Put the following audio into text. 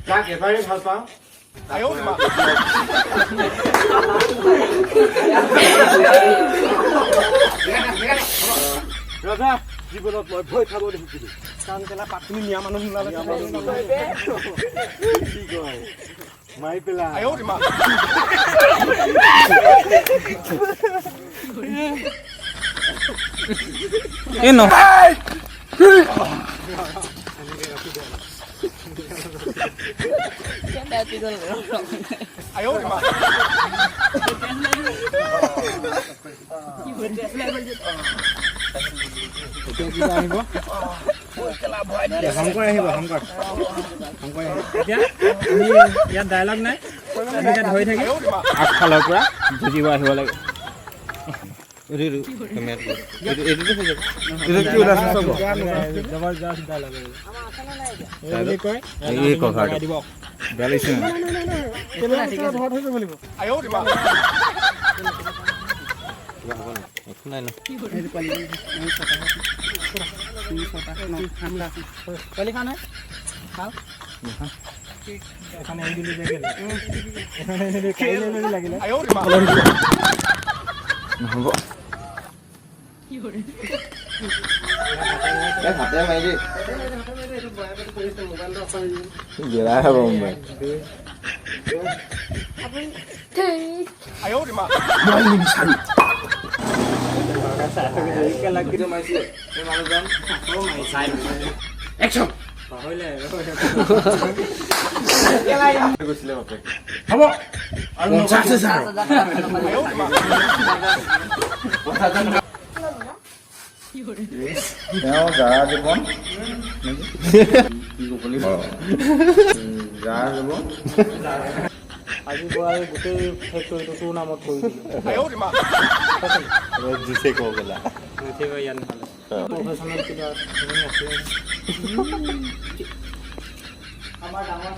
যাক এবাৰেই ভাল পাওঁ ৰাজা জীৱনত মই ভয় খাব দেখিছিলো কাৰণ কেলা পাতনি নিয়া মানুহ নোলালে কি কয় মাৰি পেলাই এই ন ইয়াত ডাইলগ নাই ধৰি থাকি আগফালৰ পৰা বুজিব আহিব লাগে নহ'ব হাতে মাৰি গেলাই হ'ব মোবাইল হ'ব তেওঁ যাৰ জীৱন যাৰ জীৱন আজি পৰা গোটেই ফেক্টৰীটো তোৰ নামত কৰি দিলোঁ দিছে ক'ব গ'লা ইয়াত নহ'লে প্ৰফেচনেল কিবা আছে আমাৰ ডাঙৰ